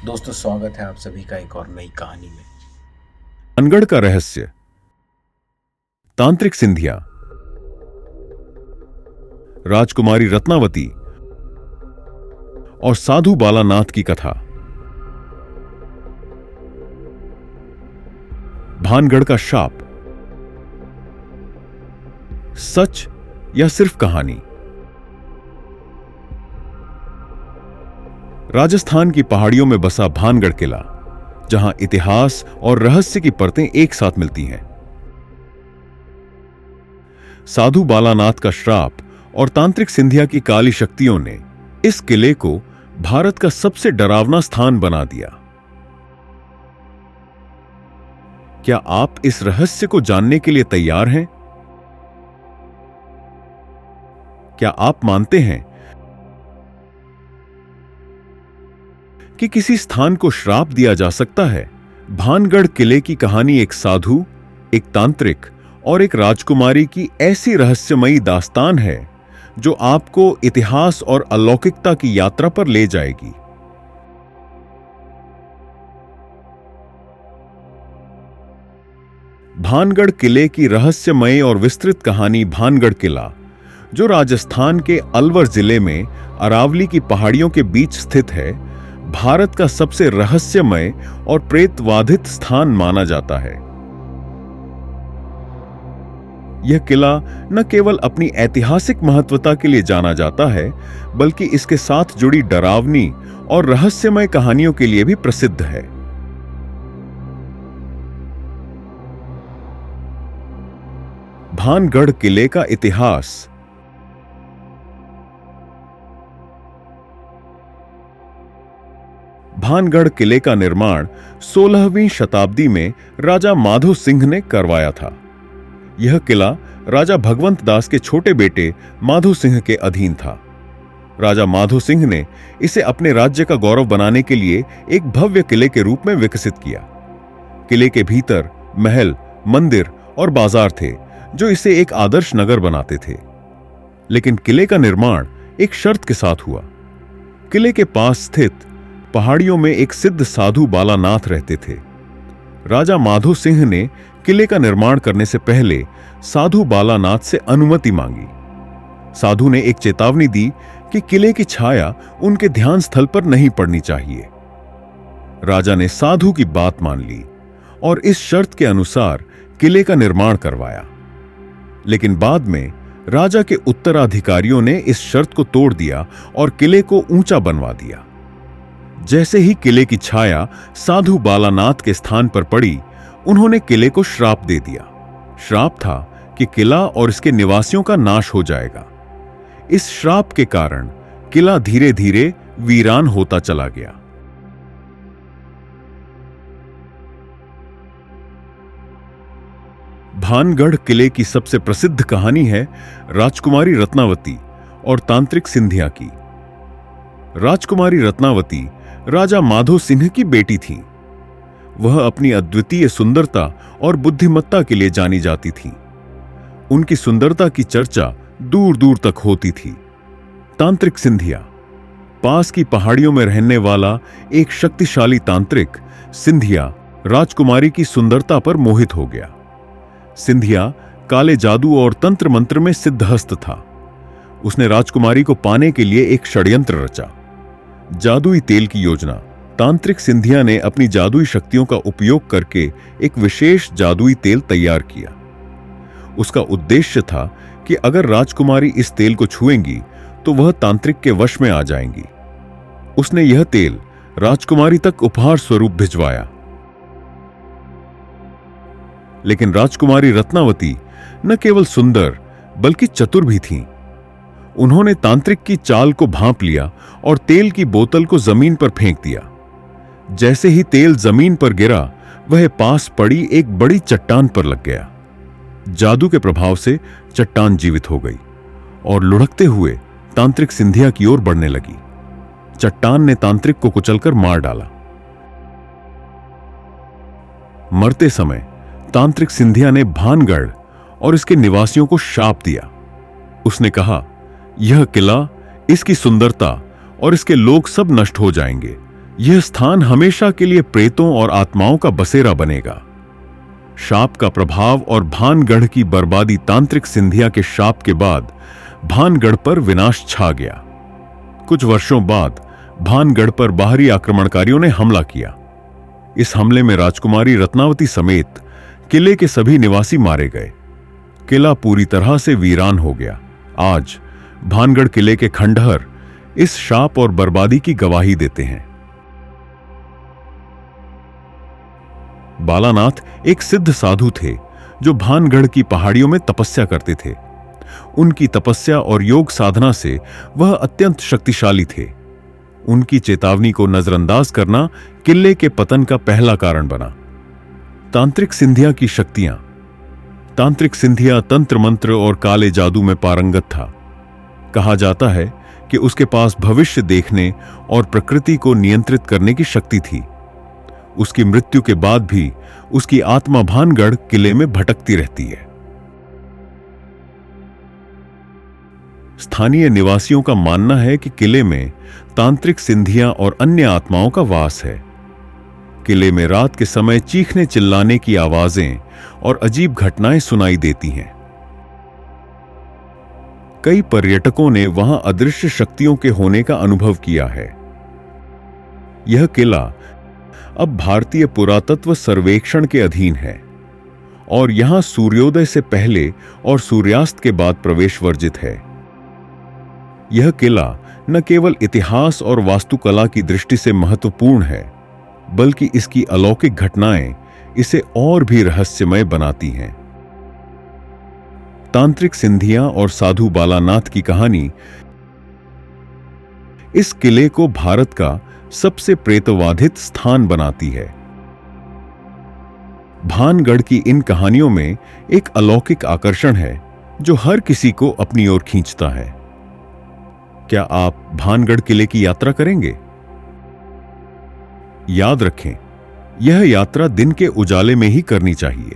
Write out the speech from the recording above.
दोस्तों, स्वागत है आप सभी का एक और नई कहानी में। भानगढ़ का रहस्य, तांत्रिक सिंधिया, राजकुमारी रत्नावती और साधु बालानाथ की कथा। भानगढ़ का शाप, सच या सिर्फ कहानी। राजस्थान की पहाड़ियों में बसा भानगढ़ किला, जहां इतिहास और रहस्य की परतें एक साथ मिलती हैं। साधु बालानाथ का श्राप और तांत्रिक सिंधिया की काली शक्तियों ने इस किले को भारत का सबसे डरावना स्थान बना दिया। क्या आप इस रहस्य को जानने के लिए तैयार हैं? क्या आप मानते हैं कि किसी स्थान को श्राप दिया जा सकता है? भानगढ़ किले की कहानी एक साधु, एक तांत्रिक और एक राजकुमारी की ऐसी रहस्यमयी दास्तान है जो आपको इतिहास और अलौकिकता की यात्रा पर ले जाएगी। भानगढ़ किले की रहस्यमय और विस्तृत कहानी। भानगढ़ किला, जो राजस्थान के अलवर जिले में अरावली की पहाड़ियों के बीच स्थित है, भारत का सबसे रहस्यमय और प्रेतवाधित स्थान माना जाता है। यह किला न केवल अपनी ऐतिहासिक महत्वता के लिए जाना जाता है, बल्कि इसके साथ जुड़ी डरावनी और रहस्यमय कहानियों के लिए भी प्रसिद्ध है। भानगढ़ किले का इतिहास। भानगढ़ किले का निर्माण 16वीं शताब्दी में राजा माधो सिंह ने करवाया था। यह किला राजा भगवंत दास के छोटे बेटे माधो सिंह के अधीन था। राजा माधो सिंह ने इसे अपने राज्य का गौरव बनाने के लिए एक भव्य किले के रूप में विकसित किया। किले के भीतर महल, मंदिर और बाजार थे, जो इसे एक आदर्श नगर बनाते थे। लेकिन किले का निर्माण एक शर्त के साथ हुआ। किले के पास स्थित पहाड़ियों में एक सिद्ध साधु बालानाथ रहते थे। राजा माधो सिंह ने किले का निर्माण करने से पहले साधु बालानाथ से अनुमति मांगी। साधु ने एक चेतावनी दी कि किले की छाया उनके ध्यान स्थल पर नहीं पड़नी चाहिए। राजा ने साधु की बात मान ली और इस शर्त के अनुसार किले का निर्माण करवाया। लेकिन बाद में राजा के उत्तराधिकारियों ने इस शर्त को तोड़ दिया और किले को ऊंचा बनवा दिया। जैसे ही किले की छाया साधु बालानाथ के स्थान पर पड़ी, उन्होंने किले को श्राप दे दिया। श्राप था कि किला और इसके निवासियों का नाश हो जाएगा। इस श्राप के कारण किला धीरे धीरे वीरान होता चला गया। भानगढ़ किले की सबसे प्रसिद्ध कहानी है राजकुमारी रत्नावती और तांत्रिक सिंधिया की। राजकुमारी रत्नावती राजा माधो सिंह की बेटी थी। वह अपनी अद्वितीय सुंदरता और बुद्धिमत्ता के लिए जानी जाती थी। उनकी सुंदरता की चर्चा दूर दूर तक होती थी। तांत्रिक सिंधिया, पास की पहाड़ियों में रहने वाला एक शक्तिशाली तांत्रिक सिंधिया, राजकुमारी की सुंदरता पर मोहित हो गया। सिंधिया काले जादू और तंत्र मंत्र में सिद्धहस्त था। उसने राजकुमारी को पाने के लिए एक षड्यंत्र रचा, जादुई तेल की योजना। तांत्रिक सिंधिया ने अपनी जादुई शक्तियों का उपयोग करके एक विशेष जादुई तेल तैयार किया। उसका उद्देश्य था कि अगर राजकुमारी इस तेल को छुएंगी तो वह तांत्रिक के वश में आ जाएंगी। उसने यह तेल राजकुमारी तक उपहार स्वरूप भिजवाया। लेकिन राजकुमारी रत्नावती न केवल सुंदर बल्कि चतुर भी थीं। उन्होंने तांत्रिक की चाल को भांप लिया और तेल की बोतल को जमीन पर फेंक दिया। जैसे ही तेल जमीन पर गिरा, वह पास पड़ी एक बड़ी चट्टान पर लग गया। जादू के प्रभाव से चट्टान जीवित हो गई और लुढ़कते हुए तांत्रिक सिंधिया की ओर बढ़ने लगी। चट्टान ने तांत्रिक को कुचलकर मार डाला। मरते समय तांत्रिक सिंधिया ने भानगढ़ और इसके निवासियों को शाप दिया। उसने कहा, यह किला, इसकी सुंदरता और इसके लोग सब नष्ट हो जाएंगे यह स्थान हमेशा के लिए प्रेतों और आत्माओं का बसेरा बनेगा। शाप का प्रभाव और भानगढ़ की बर्बादी। तांत्रिक सिंधिया के शाप के बाद भानगढ़ पर विनाश छा गया। कुछ वर्षों बाद भानगढ़ पर बाहरी आक्रमणकारियों ने हमला किया। इस हमले में राजकुमारी रत्नावती समेत किले के सभी निवासी मारे गए। किला पूरी तरह से वीरान हो गया। आज भानगढ़ किले के खंडहर इस शाप और बर्बादी की गवाही देते हैं। बालानाथ एक सिद्ध साधु थे जो भानगढ़ की पहाड़ियों में तपस्या करते थे। उनकी तपस्या और योग साधना से वह अत्यंत शक्तिशाली थे। उनकी चेतावनी को नजरअंदाज करना किले के पतन का पहला कारण बना। तांत्रिक सिंधिया की शक्तियां। तांत्रिक सिंधिया तंत्र मंत्र और काले जादू में पारंगत था। कहा जाता है कि उसके पास भविष्य देखने और प्रकृति को नियंत्रित करने की शक्ति थी। उसकी मृत्यु के बाद भी उसकी आत्मा भानगढ़ किले में भटकती रहती है। स्थानीय निवासियों का मानना है कि किले में तांत्रिक सिंधिया और अन्य आत्माओं का वास है। किले में रात के समय चीखने चिल्लाने की आवाजें और अजीब घटनाएं सुनाई देती हैं। कई पर्यटकों ने वहां अदृश्य शक्तियों के होने का अनुभव किया है। यह किला अब भारतीय पुरातत्व सर्वेक्षण के अधीन है और यहां सूर्योदय से पहले और सूर्यास्त के बाद प्रवेश वर्जित है। यह किला न केवल इतिहास और वास्तुकला की दृष्टि से महत्वपूर्ण है, बल्कि इसकी अलौकिक घटनाएं इसे और भी रहस्यमय बनाती हैं। तांत्रिक सिंधिया और साधु बालानाथ की कहानी इस किले को भारत का सबसे प्रेतवाधित स्थान बनाती है। भानगढ़ की इन कहानियों में एक अलौकिक आकर्षण है जो हर किसी को अपनी ओर खींचता है। क्या आप भानगढ़ किले की यात्रा करेंगे? याद रखें, यह यात्रा दिन के उजाले में ही करनी चाहिए।